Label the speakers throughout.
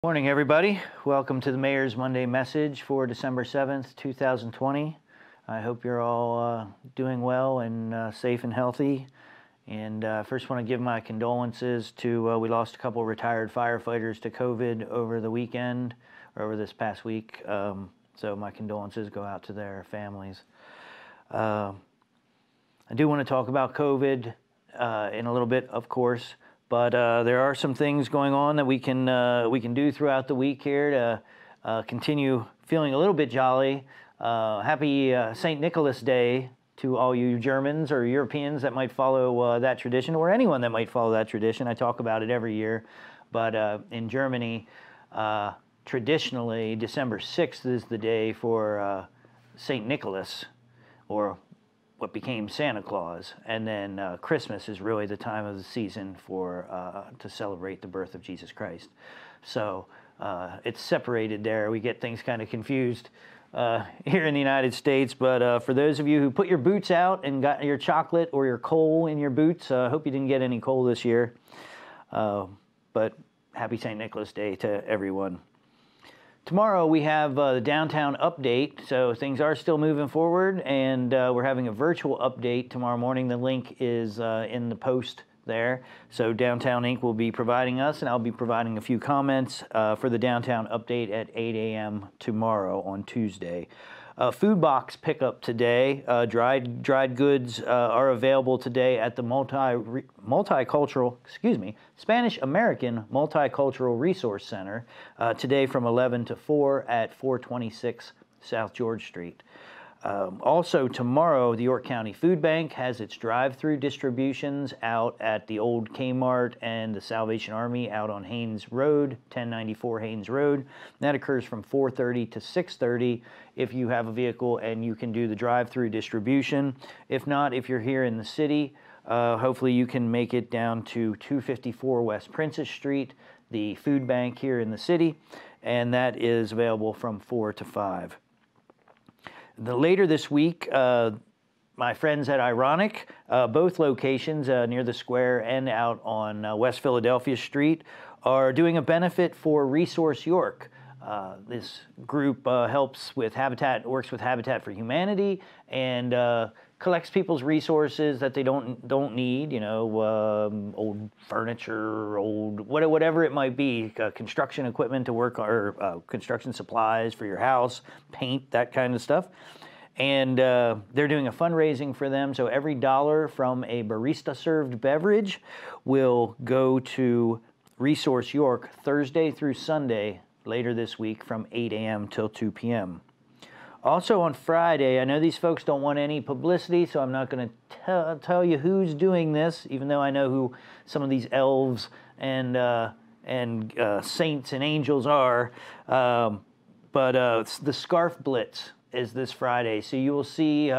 Speaker 1: Morning, everybody. Welcome to the Mayor's Monday Message for December 7th, 2020. I hope you're all doing well and safe and healthy. And first want to give my condolences to, we lost a couple retired firefighters to COVID over the weekend, or over this past week. So my condolences go out to their families. I do want to talk about COVID in a little bit, of course. But there are some things going on that we can do throughout the week here to continue feeling a little bit jolly. Happy St. Nicholas Day to all you Germans or Europeans that might follow that tradition, or anyone that might follow that tradition. I talk about it every year. But in Germany, traditionally, December 6th is the day for St. Nicholas, or what became Santa Claus, and then Christmas is really the time of the season for to celebrate the birth of Jesus Christ. So it's separated there. We get things kind of confused here in the United States, but for those of you who put your boots out and got your chocolate or your coal in your boots, I hope you didn't get any coal this year. But happy St. Nicholas Day to everyone. Tomorrow we have the downtown update, so things are still moving forward, and we're having a virtual update tomorrow morning. The link is in the post there. So Downtown Inc. will be providing us, and I'll be providing a few comments for the downtown update at 8 a.m. tomorrow on Tuesday. Food box pickup today. Dried goods are available today at the Spanish American Multicultural Resource Center today from 11 to 4 at 426 South George Street. Also tomorrow, the York County Food Bank has its drive-through distributions out at the old Kmart and the Salvation Army out on Haynes Road, 1094 Haynes Road. That occurs from 4:30 to 6:30 if you have a vehicle and you can do the drive-through distribution. If not, if you're here in the city, hopefully you can make it down to 254 West Princess Street, the food bank here in the city, and that is available from 4 to 5. Later this week, my friends at Ironic, both locations near the square and out on West Philadelphia Street, are doing a benefit for Resource York. This group works with Habitat for Humanity, and collects people's resources that they don't need, you know, old furniture, whatever it might be, construction equipment to work, or construction supplies for your house, paint, that kind of stuff. And they're doing a fundraising for them, so every dollar from a barista-served beverage will go to Resource York Thursday through Sunday later this week from 8 a.m. till 2 p.m. Also on Friday, I know these folks don't want any publicity, so I'm not going to tell you who's doing this, even though I know who some of these elves and saints and angels are. But the Scarf Blitz is this Friday, so you will see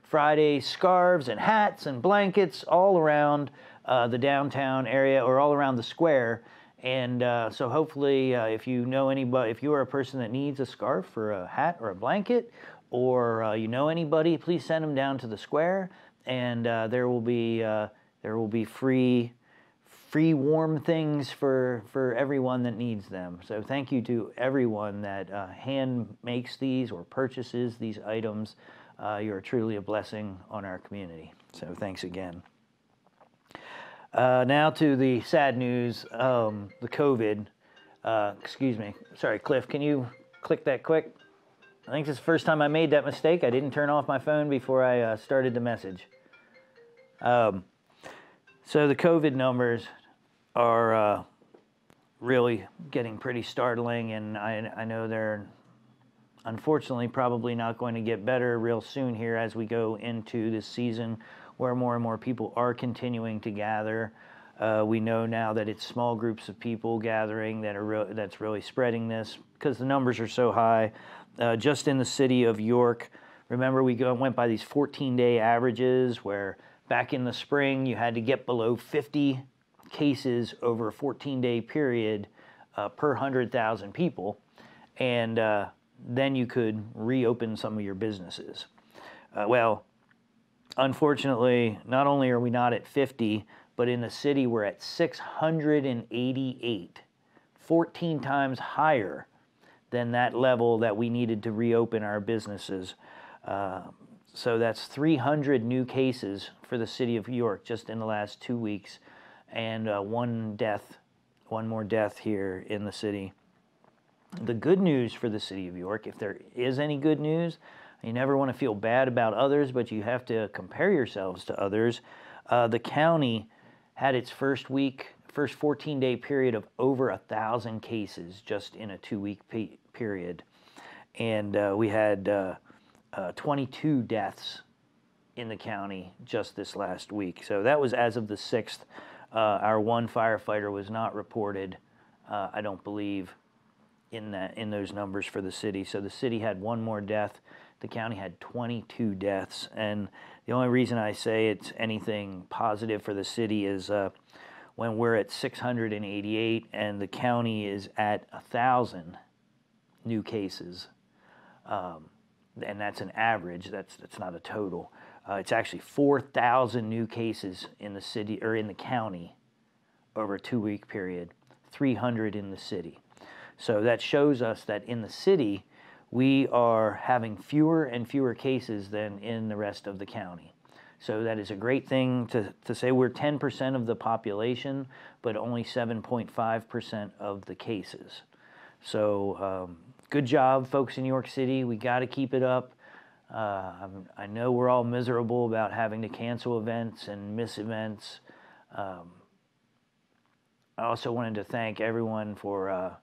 Speaker 1: Friday scarves and hats and blankets all around the downtown area, or all around the square. And so hopefully, if you know anybody, if you are a person that needs a scarf or a hat or a blanket, or you know anybody, please send them down to the square, and there will be free warm things for everyone that needs them. So thank you to everyone that hand makes these or purchases these items. You are truly a blessing on our community. So thanks again. Now to the sad news, the COVID. Excuse me. Sorry, Cliff, can you click that quick? I think this is the first time I made that mistake. I didn't turn off my phone before I started the message. So the COVID numbers are really getting pretty startling, and I know they're unfortunately probably not going to get better real soon here as we go into this season, where more and more people are continuing to gather. We know now that it's small groups of people gathering that's really spreading this, because the numbers are so high. Just in the city of York, remember we went by these 14-day averages, where back in the spring you had to get below 50 cases over a 14-day period per 100,000 people, and then you could reopen some of your businesses. Well, unfortunately, not only are we not at 50, but in the city we're at 688 14 times higher than that level that we needed to reopen our businesses. So that's 300 new cases for the city of York just in the last 2 weeks, and one more death here in the city. The good news for the city of York, if there is any good news, you never want to feel bad about others, but you have to compare yourselves to others. The county had its first 14-day period of over 1,000 cases just in a 2-week period. And we had 22 deaths in the county just this last week. So that was as of the 6th. Our one firefighter was not reported, I don't believe, in those numbers for the city. So the city had one more death. The county had 22 deaths. And the only reason I say it's anything positive for the city is when we're at 688 and the county is at 1,000 new cases. And that's an average. That's not a total. It's actually 4,000 new cases in the city or in the county over a 2-week period, 300 in the city. So that shows us that in the city, we are having fewer and fewer cases than in the rest of the county. So that is a great thing to say. We're 10% of the population, but only 7.5% of the cases. So good job, folks in New York City. We got to keep it up. I know we're all miserable about having to cancel events and miss events. I also wanted to thank everyone for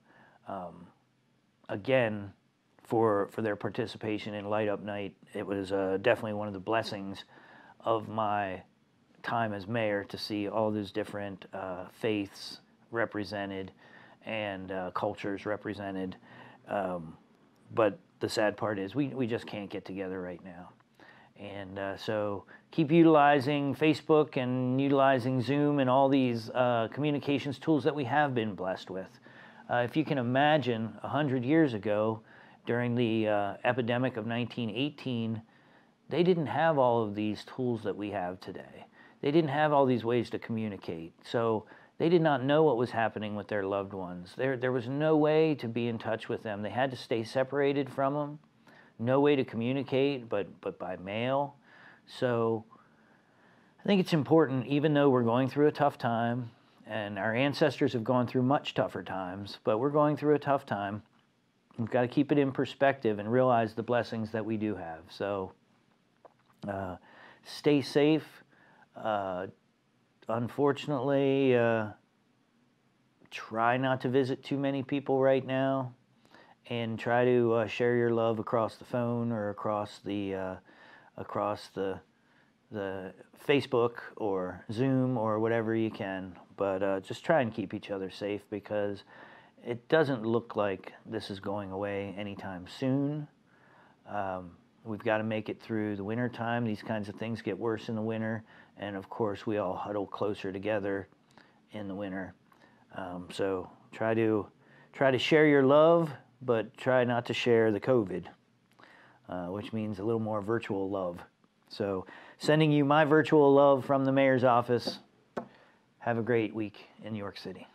Speaker 1: again, for their participation in Light Up Night. It was definitely one of the blessings of my time as mayor to see all those different faiths represented and cultures represented. But the sad part is we just can't get together right now. And so keep utilizing Facebook and utilizing Zoom and all these communications tools that we have been blessed with. If you can imagine 100 years ago, during the epidemic of 1918, they didn't have all of these tools that we have today. They didn't have all these ways to communicate. So they did not know what was happening with their loved ones. There was no way to be in touch with them. They had to stay separated from them. No way to communicate but by mail. So I think it's important, even though we're going through a tough time, and our ancestors have gone through much tougher times, but we're going through a tough time. We've got to keep it in perspective and realize the blessings that we do have. So stay safe. Unfortunately, try not to visit too many people right now, and try to share your love across the phone or across the Facebook or Zoom or whatever you can. But just try and keep each other safe, because it doesn't look like this is going away anytime soon. We've got to make it through the winter time. These kinds of things get worse in the winter, and of course we all huddle closer together in the winter. So try to share your love, but try not to share the COVID, which means a little more virtual love. So sending you my virtual love from the mayor's office. Have a great week in New York City.